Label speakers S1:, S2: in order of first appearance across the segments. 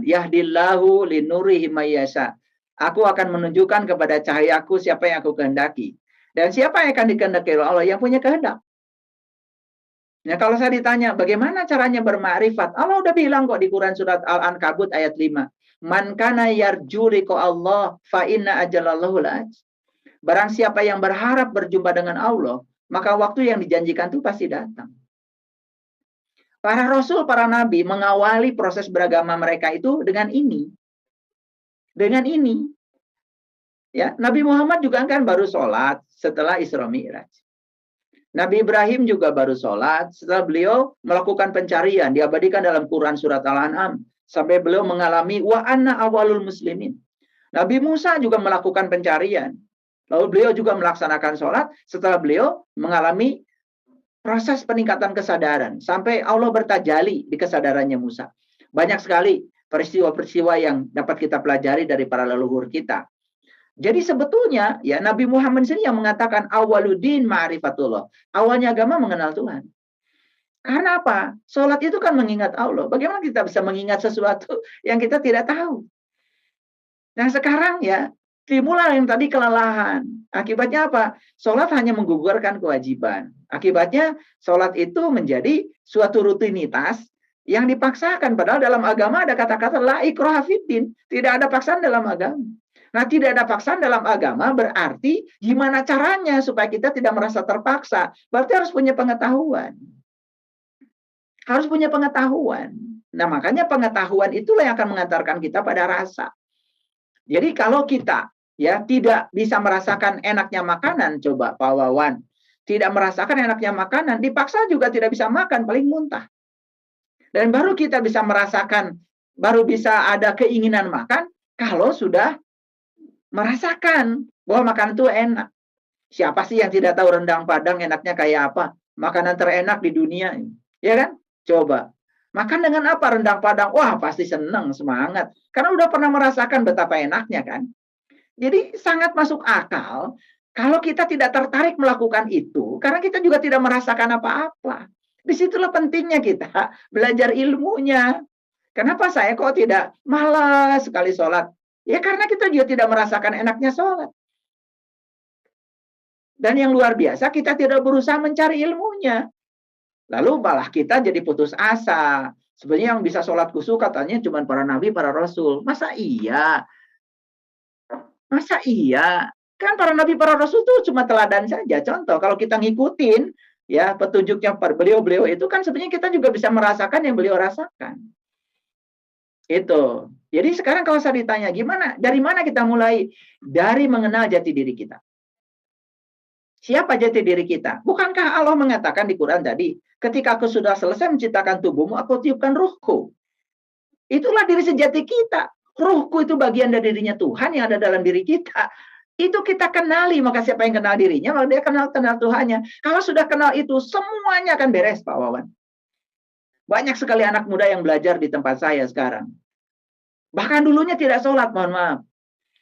S1: Yahdillahu linurihi mayyasha. Aku akan menunjukkan kepada cahayaku siapa yang aku kehendaki. Dan siapa yang akan dikehendaki oleh Allah? Yang punya kehendak. Ya, kalau saya ditanya, bagaimana caranya bermakrifat? Allah udah bilang kok di Quran surat Al-Ankabut ayat 5. Man kana yarju liqa Allah fa inna ajalallahu la'aj. Barang siapa yang berharap berjumpa dengan Allah, maka waktu yang dijanjikan itu pasti datang. Para rasul, para nabi mengawali proses beragama mereka itu dengan ini. Dengan ini. Ya, Nabi Muhammad juga kan baru sholat setelah Isra Mi'raj. Nabi Ibrahim juga baru sholat setelah beliau melakukan pencarian. Diabadikan dalam Quran surat Al-An'am. Sampai beliau mengalami wa anna awalul muslimin. Nabi Musa juga melakukan pencarian. Lalu beliau juga melaksanakan sholat setelah beliau mengalami proses peningkatan kesadaran. Sampai Allah bertajali di kesadarannya Musa. Banyak sekali peristiwa-peristiwa yang dapat kita pelajari dari para leluhur kita. Jadi sebetulnya ya Nabi Muhammad sendiri yang mengatakan awaluddin ma'rifatullah. Awalnya agama mengenal Tuhan. Karena apa? Sholat itu kan mengingat Allah. Bagaimana kita bisa mengingat sesuatu yang kita tidak tahu? Nah sekarang ya dimulai yang tadi kelelahan. Akibatnya apa? Sholat hanya menggugurkan kewajiban. Akibatnya sholat itu menjadi suatu rutinitas yang dipaksakan. Padahal dalam agama ada kata-kata la ikraha fiddin. Tidak ada paksaan dalam agama. Nah, tidak ada paksaan dalam agama berarti gimana caranya supaya kita tidak merasa terpaksa. Berarti harus punya pengetahuan. Harus punya pengetahuan. Nah, makanya pengetahuan itulah yang akan mengantarkan kita pada rasa. Jadi kalau kita ya tidak bisa merasakan enaknya makanan, coba Pak Wawan, tidak merasakan enaknya makanan, dipaksa juga tidak bisa makan, paling muntah. Dan baru kita bisa merasakan, baru bisa ada keinginan makan kalau sudah merasakan bahwa makanan itu enak. Siapa sih yang tidak tahu rendang Padang enaknya kayak apa? Makanan terenak di dunia. Ya kan? Coba. Makan dengan apa rendang Padang? Wah, pasti senang, semangat. Karena udah pernah merasakan betapa enaknya kan? Jadi sangat masuk akal kalau kita tidak tertarik melakukan itu, karena kita juga tidak merasakan apa-apa. Disitulah pentingnya kita belajar ilmunya. Kenapa saya kok tidak malas sekali sholat? Ya karena kita juga tidak merasakan enaknya sholat. Dan yang luar biasa, kita tidak berusaha mencari ilmunya. Lalu malah kita jadi putus asa. Sebenarnya yang bisa sholat khusyuk katanya cuma para nabi, para rasul. Masa iya? Masa iya? Kan para nabi, para rasul itu cuma teladan saja. Contoh, kalau kita ngikutin ya petunjuknya beliau-beliau itu kan sebenarnya kita juga bisa merasakan yang beliau rasakan. Itu. Jadi sekarang kalau saya ditanya, gimana? Dari mana kita mulai? Dari mengenal jati diri kita. Siapa jati diri kita? Bukankah Allah mengatakan di Quran tadi, ketika aku sudah selesai menciptakan tubuhmu, aku tiupkan ruhku. Itulah diri sejati kita. Ruhku itu bagian dari dirinya Tuhan yang ada dalam diri kita. Itu kita kenali, maka siapa yang kenal dirinya, maka dia kenal Tuhannya. Kalau sudah kenal itu, semuanya akan beres, Pak Wawan. Banyak sekali anak muda yang belajar di tempat saya sekarang. Bahkan dulunya tidak sholat, mohon maaf.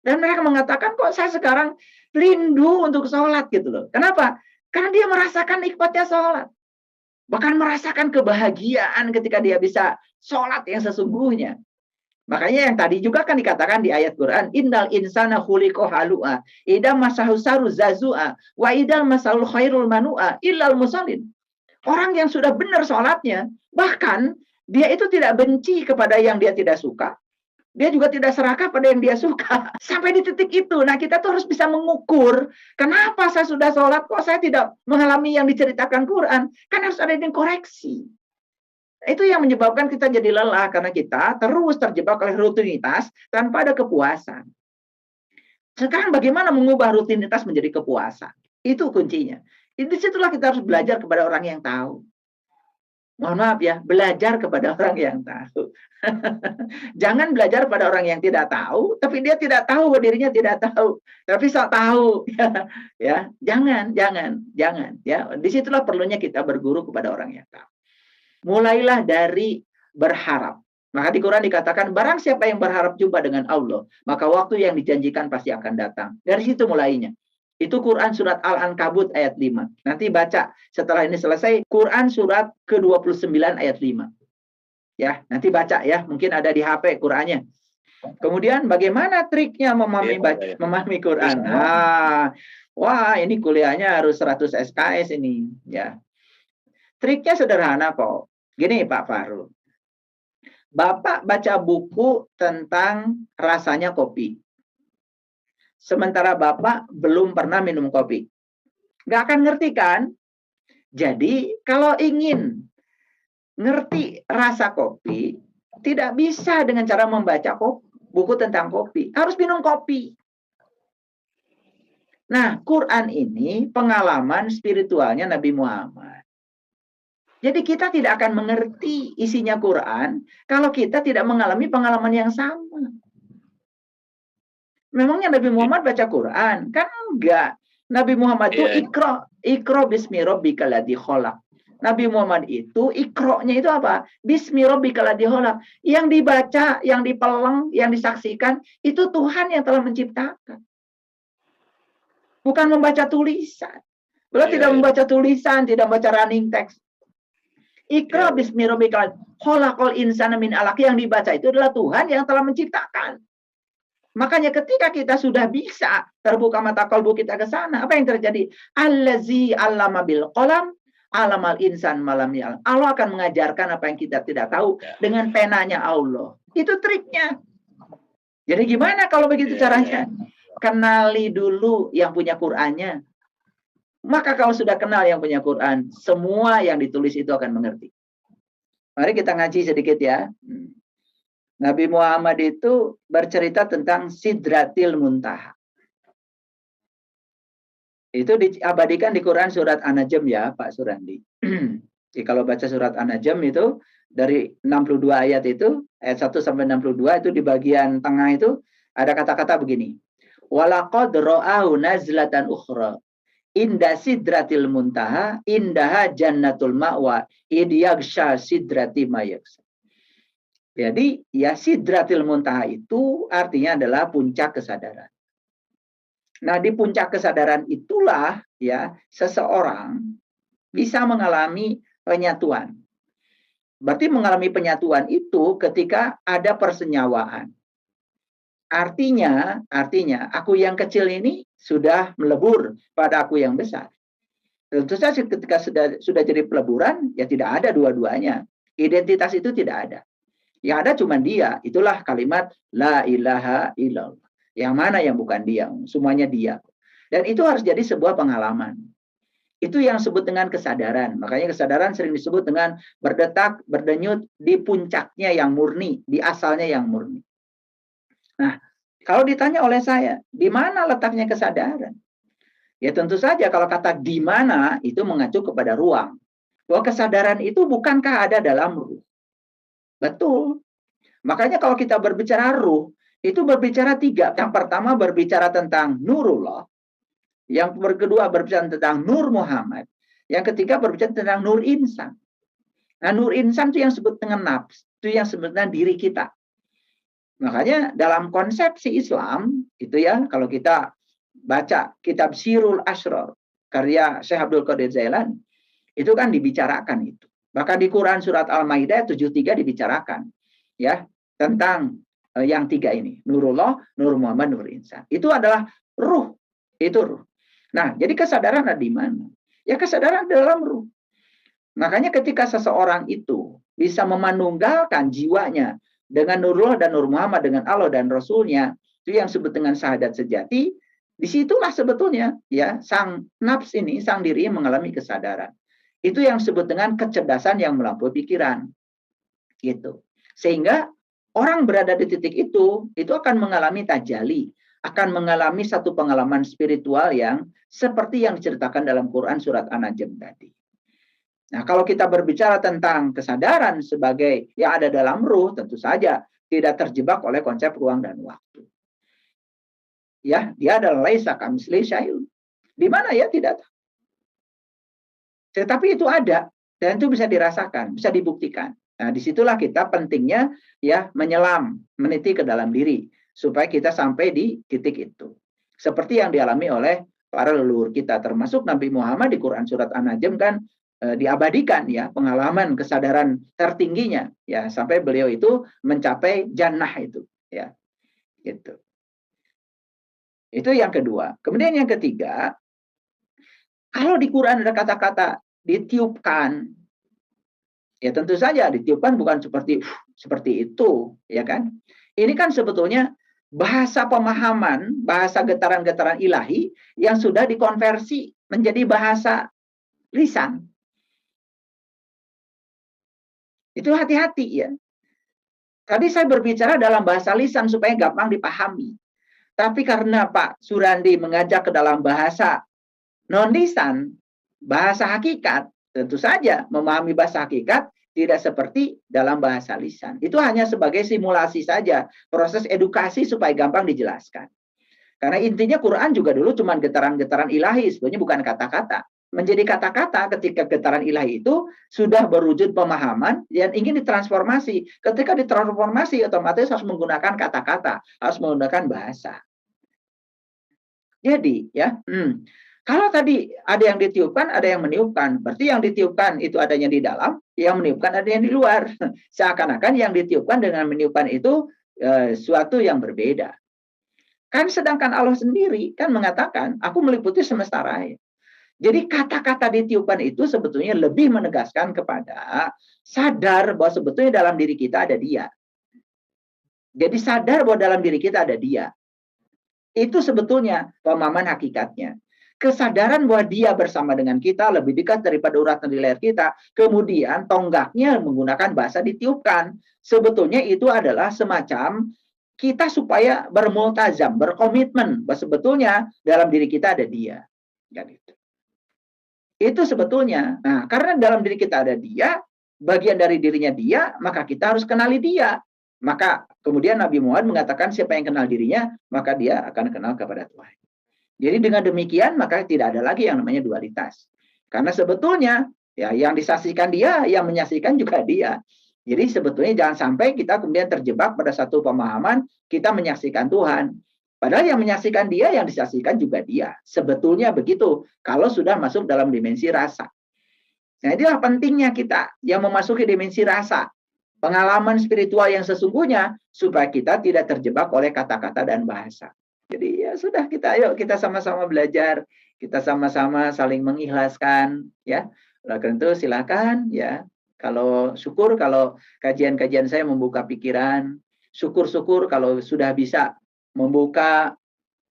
S1: Dan mereka mengatakan, kok saya sekarang rindu untuk sholat gitu loh. Kenapa? Karena dia merasakan nikmatnya sholat. Bahkan merasakan kebahagiaan ketika dia bisa sholat yang sesungguhnya. Makanya yang tadi juga kan dikatakan di ayat Quran, Innal insana khuliqa halu'a, idam masahu saru zazu'a, wa idam masahu khairul manu'a, illal musallin. Orang yang sudah benar sholatnya, bahkan dia itu tidak benci kepada yang dia tidak suka, dia juga tidak serakah pada yang dia suka. Sampai di titik itu. Nah, kita tuh harus bisa mengukur. Kenapa saya sudah sholat, kok saya tidak mengalami yang diceritakan Quran? Kan harus ada yang koreksi. Itu yang menyebabkan kita jadi lelah. Karena kita terus terjebak oleh rutinitas tanpa ada kepuasan. Sekarang bagaimana mengubah rutinitas menjadi kepuasan? Itu kuncinya. Disitulah kita harus belajar kepada orang yang tahu. Mohon maaf ya, belajar kepada orang yang tahu. Jangan belajar pada orang yang tidak tahu, tapi dia tidak tahu bahwa dirinya tidak tahu, tapi sok tahu. Ya, jangan. Ya, disitulah perlunya kita berguru kepada orang yang tahu. Mulailah dari berharap. Maka di Quran dikatakan, barang siapa yang berharap jumpa dengan Allah, maka waktu yang dijanjikan pasti akan datang. Dari situ mulainya. Itu Quran surat Al-Ankabut ayat 5. Nanti baca setelah ini selesai Quran surat ke-29 ayat 5. Ya, nanti baca ya, mungkin ada di HP Qurannya. Kemudian bagaimana triknya memahami Quran? Wah, ini kuliahnya harus 100 SKS ini, ya. Triknya sederhana kok. Gini Pak Fahrul. Bapak baca buku tentang rasanya kopi. Sementara Bapak belum pernah minum kopi. Nggak akan ngerti kan? Jadi kalau ingin ngerti rasa kopi, tidak bisa dengan cara membaca buku tentang kopi. Harus minum kopi. Nah, Quran ini pengalaman spiritualnya Nabi Muhammad. Jadi kita tidak akan mengerti isinya Quran kalau kita tidak mengalami pengalaman yang sama. Memangnya Nabi Muhammad baca Quran? Kan enggak. Nabi Muhammad itu ikro bismi rabbikal ladzi khalaq. Nabi Muhammad itu ikro-nya itu apa? Bismi rabbikal ladzi khalaq. Yang dibaca, yang dipeleng, yang disaksikan itu Tuhan yang telah menciptakan. Bukan membaca tulisan. Beliau tidak membaca tulisan, tidak membaca running text. Ikra bismi rabbikal khalaqal insana min alaq, yang dibaca itu adalah Tuhan yang telah menciptakan. Makanya ketika kita sudah bisa terbuka mata kalbu kita ke sana, apa yang terjadi? Allazi 'allama bil qalam, 'allamal insan malam ya'lam. Allah akan mengajarkan apa yang kita tidak tahu dengan penanya Allah. Itu triknya. Jadi gimana kalau begitu caranya? Kenali dulu yang punya Qur'annya. Maka kalau sudah kenal yang punya Quran, semua yang ditulis itu akan mengerti. Mari kita ngaji sedikit ya. Nabi Muhammad itu bercerita tentang Sidratil Muntaha. Itu diabadikan di Quran surat An-Najm ya, Pak Surandi. Jadi kalau baca surat An-Najm itu dari 62 ayat itu, ayat 1 sampai 62 itu di bagian tengah itu ada kata-kata begini. Walaqad ra'ahu nazlatan ukhra. Inda sidratil muntaha, indaha jannatul ma'wa, idyagsha sidrati mayaksa. Jadi, ya sidratil muntaha itu artinya adalah puncak kesadaran. Nah, di puncak kesadaran itulah ya seseorang bisa mengalami penyatuan. Berarti mengalami penyatuan itu ketika ada persenyawaan. Artinya aku yang kecil ini sudah melebur pada aku yang besar. Tentu saja ketika sudah jadi peleburan, ya tidak ada dua-duanya. Identitas itu tidak ada. Yang ada cuma dia. Itulah kalimat la ilaha illallah. Yang mana yang bukan dia? Semuanya dia. Dan itu harus jadi sebuah pengalaman. Itu yang disebut dengan kesadaran. Makanya kesadaran sering disebut dengan berdetak, berdenyut di puncaknya yang murni, di asalnya yang murni. Nah, kalau ditanya oleh saya, di mana letaknya kesadaran? Ya tentu saja kalau kata di mana itu mengacu kepada ruang. Bahwa kesadaran itu bukankah ada dalam ruh? Betul. Makanya kalau kita berbicara ruh, itu berbicara tiga. Yang pertama berbicara tentang Nurullah. Yang kedua berbicara tentang Nur Muhammad. Yang ketiga berbicara tentang Nur Insan. Nah, Nur Insan itu yang disebut dengan nafs. Itu yang disebut dengan diri kita. Makanya dalam konsepsi Islam itu ya, kalau kita baca kitab Sirul Asrar karya Syekh Abdul Qadir Jailani, itu kan dibicarakan itu. Bahkan di Quran surat Al-Maidah 73 dibicarakan ya tentang yang tiga ini, Nurullah, Nur Muhammad, Nur Insan. Itu adalah ruh. Itu ruh. Nah, jadi kesadaran ada di mana? Ya kesadaran dalam ruh. Makanya ketika seseorang itu bisa memanunggalkan jiwanya dengan Nurullah dan Nur Muhammad, dengan Allah dan Rasulnya, itu yang disebut dengan syahadat sejati. Disitulah sebetulnya ya sang nafs ini, sang diri mengalami kesadaran. Itu yang disebut dengan kecerdasan yang melampaui pikiran. Gitu. Sehingga orang berada di titik itu akan mengalami tajali, akan mengalami satu pengalaman spiritual yang seperti yang diceritakan dalam Quran surat An-Najm tadi. Nah, kalau kita berbicara tentang kesadaran sebagai yang ada dalam ruh, tentu saja tidak terjebak oleh konsep ruang dan waktu. Ya, dia adalah laisa kamitslihi syai'un. Di mana ya tidak tahu. Tetapi itu ada dan itu bisa dirasakan, bisa dibuktikan. Nah, disitulah kita pentingnya ya menyelam, meniti ke dalam diri supaya kita sampai di titik itu. Seperti yang dialami oleh para leluhur kita, termasuk Nabi Muhammad di Quran surat An-Najm kan diabadikan ya, pengalaman kesadaran tertingginya ya, sampai beliau itu mencapai jannah itu ya, gitu. Itu yang kedua. Kemudian yang ketiga, kalau di Quran ada kata-kata ditiupkan, ya tentu saja ditiupkan bukan seperti itu, ya kan? Ini kan sebetulnya bahasa pemahaman, bahasa getaran-getaran ilahi yang sudah dikonversi menjadi bahasa lisan. Itu hati-hati ya. Tadi saya berbicara dalam bahasa lisan supaya gampang dipahami. Tapi karena Pak Surandi mengajak ke dalam bahasa non-lisan, bahasa hakikat, tentu saja memahami bahasa hakikat tidak seperti dalam bahasa lisan. Itu hanya sebagai simulasi saja, proses edukasi supaya gampang dijelaskan. Karena intinya Quran juga dulu cuma getaran-getaran ilahi, sebenarnya bukan kata-kata. Menjadi kata-kata ketika getaran ilahi itu sudah berwujud pemahaman yang ingin ditransformasi. Ketika ditransformasi otomatis harus menggunakan kata-kata, harus menggunakan bahasa. Jadi ya, kalau tadi ada yang ditiupkan, ada yang meniupkan. Berarti yang ditiupkan itu adanya di dalam, yang meniupkan ada yang di luar. Seakan-akan yang ditiupkan dengan meniupkan itu suatu yang berbeda. Kan sedangkan Allah sendiri kan mengatakan, aku meliputi semesta raya. Jadi kata-kata ditiupkan itu sebetulnya lebih menegaskan kepada sadar bahwa sebetulnya dalam diri kita ada Dia. Jadi sadar bahwa dalam diri kita ada Dia. Itu sebetulnya pemahaman hakikatnya. Kesadaran bahwa Dia bersama dengan kita lebih dekat daripada uratan di leher kita. Kemudian tonggaknya menggunakan bahasa ditiupkan. Sebetulnya itu adalah semacam kita supaya bermultazam, berkomitmen bahwa sebetulnya dalam diri kita ada Dia. Itu sebetulnya. Nah, karena dalam diri kita ada Dia, bagian dari dirinya Dia, maka kita harus kenali Dia. Maka kemudian Nabi Muhammad mengatakan siapa yang kenal dirinya, maka dia akan kenal kepada Tuhan. Jadi dengan demikian maka tidak ada lagi yang namanya dualitas. Karena sebetulnya ya yang disaksikan Dia, yang menyaksikan juga Dia. Jadi sebetulnya jangan sampai kita kemudian terjebak pada satu pemahaman kita menyaksikan Tuhan. Padahal yang menyaksikan Dia, yang disaksikan juga Dia. Sebetulnya begitu kalau sudah masuk dalam dimensi rasa. Nah, inilah pentingnya kita yang memasuki dimensi rasa. Pengalaman spiritual yang sesungguhnya supaya kita tidak terjebak oleh kata-kata dan bahasa. Jadi ya sudah ayo kita sama-sama belajar, kita sama-sama saling mengikhlaskan ya. Oleh karena itu silakan ya. Kalau syukur kalau kajian-kajian saya membuka pikiran, syukur-syukur kalau sudah bisa membuka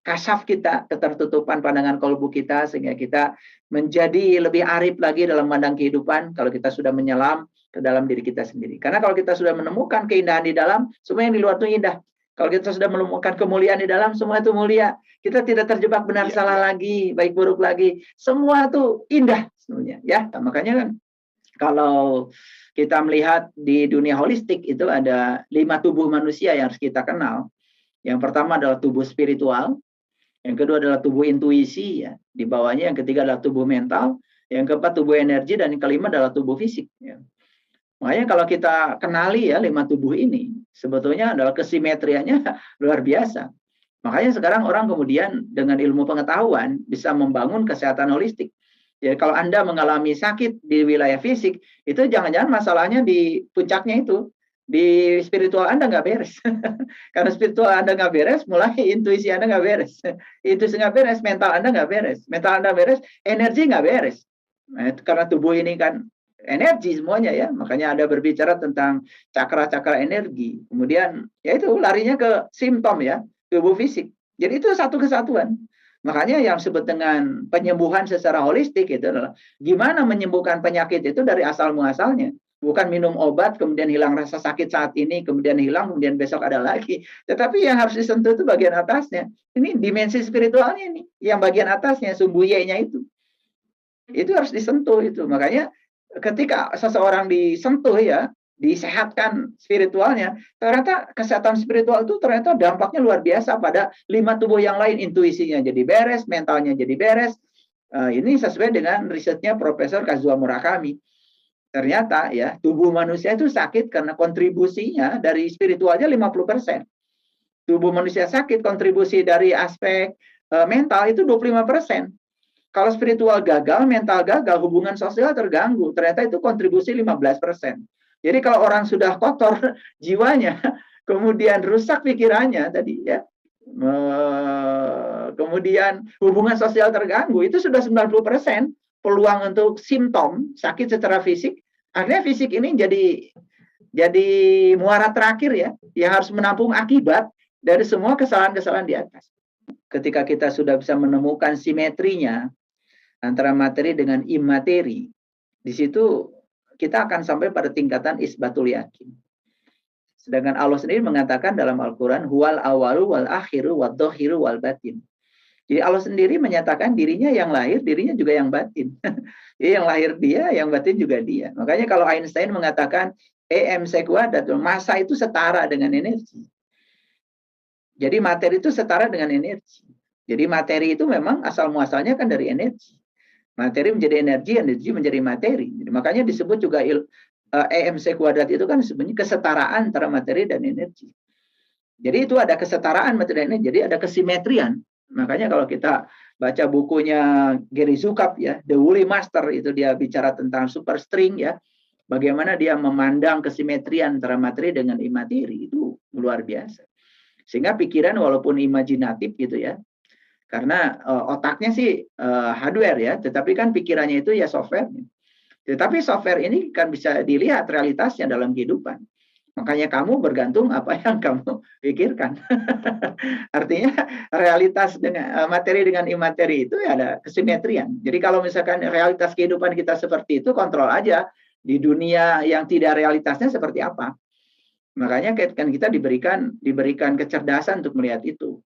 S1: kasaf kita, ketertutupan pandangan kolbu kita sehingga kita menjadi lebih arif lagi dalam memandang kehidupan kalau kita sudah menyelam ke dalam diri kita sendiri. Karena kalau kita sudah menemukan keindahan di dalam, semua yang di luar itu indah. Kalau kita sudah menemukan kemuliaan di dalam, semua itu mulia. Kita tidak terjebak benar salah lagi, baik buruk lagi. Semua itu indah sebenarnya. Ya, makanya kan kalau kita melihat di dunia holistik itu ada 5 tubuh manusia yang harus kita kenal. Yang pertama adalah tubuh spiritual, yang kedua adalah tubuh intuisi, ya. Di bawahnya yang ketiga adalah tubuh mental, yang keempat tubuh energi, dan yang kelima adalah tubuh fisik. Ya. Makanya kalau kita kenali ya 5 tubuh ini, sebetulnya adalah kesimetrianya luar biasa. Makanya sekarang orang kemudian dengan ilmu pengetahuan bisa membangun kesehatan holistik. Jadi kalau Anda mengalami sakit di wilayah fisik, itu jangan-jangan masalahnya di puncaknya itu. Di spiritual Anda nggak beres. Karena spiritual Anda nggak beres, mulai intuisi Anda nggak beres. Intuisi nggak beres, mental Anda nggak beres. Mental Anda beres, energi nggak beres. Nah, karena tubuh ini kan energi semuanya ya. Makanya ada berbicara tentang cakra-cakra energi. Kemudian ya itu larinya ke simptom ya, tubuh fisik. Jadi itu satu kesatuan. Makanya yang disebut dengan penyembuhan secara holistik itu adalah gimana menyembuhkan penyakit itu dari asal muasalnya. Bukan minum obat, kemudian hilang rasa sakit saat ini, kemudian hilang, kemudian besok ada lagi. Tetapi yang harus disentuh itu bagian atasnya. Ini dimensi spiritualnya nih, yang bagian atasnya, sumbuye-nya itu. Itu harus disentuh itu. Makanya ketika seseorang disentuh ya, disehatkan spiritualnya, ternyata kesehatan spiritual itu ternyata dampaknya luar biasa pada 5 tubuh yang lain. Intuisinya jadi beres, mentalnya jadi beres. Ini sesuai dengan risetnya Profesor Kazuo Murakami. Ternyata ya tubuh manusia itu sakit karena kontribusinya dari spiritualnya 50%. Tubuh manusia sakit kontribusi dari aspek mental itu 25%. Kalau spiritual gagal, mental gagal, hubungan sosial terganggu. Ternyata itu kontribusi 15%. Jadi kalau orang sudah kotor jiwanya, kemudian rusak pikirannya tadi ya, kemudian hubungan sosial terganggu, itu sudah 90% peluang untuk simptom sakit secara fisik. Akhirnya fisik ini jadi muara terakhir ya, yang harus menampung akibat dari semua kesalahan-kesalahan di atas. Ketika kita sudah bisa menemukan simetrinya antara materi dengan imateri, di situ kita akan sampai pada tingkatan isbatul yakin. Sedangkan Allah sendiri mengatakan dalam Al-Quran, huwal awalu wal akhiru wal dohiru wal batin. Jadi Allah sendiri menyatakan dirinya yang lahir, dirinya juga yang batin. Jadi yang lahir dia, yang batin juga dia. Makanya kalau Einstein mengatakan EMC kuadrat, massa itu setara dengan energi. Jadi materi itu setara dengan energi. Jadi materi itu memang asal muasalnya kan dari energi. Materi menjadi energi, energi menjadi materi. Jadi makanya disebut juga EMC kuadrat itu kan sebenarnya kesetaraan antara materi dan energi. Jadi itu ada kesetaraan materi dan energi, jadi ada kesimetrian. Makanya kalau kita baca bukunya Gary Zukav ya, The Woolly Master, itu dia bicara tentang superstring ya, bagaimana dia memandang kesimetrian antara materi dengan imateri, itu luar biasa. Sehingga pikiran walaupun imajinatif gitu ya, karena otaknya sih hardware ya, tetapi kan pikirannya itu ya software. Tetapi software ini kan bisa dilihat realitasnya dalam kehidupan. Makanya kamu bergantung apa yang kamu pikirkan. Artinya realitas dengan materi dengan imateri itu ya ada kesimetrian. Jadi kalau misalkan realitas kehidupan kita seperti itu, kontrol aja di dunia yang tidak realitasnya seperti apa. Makanya kan kita diberikan kecerdasan untuk melihat itu.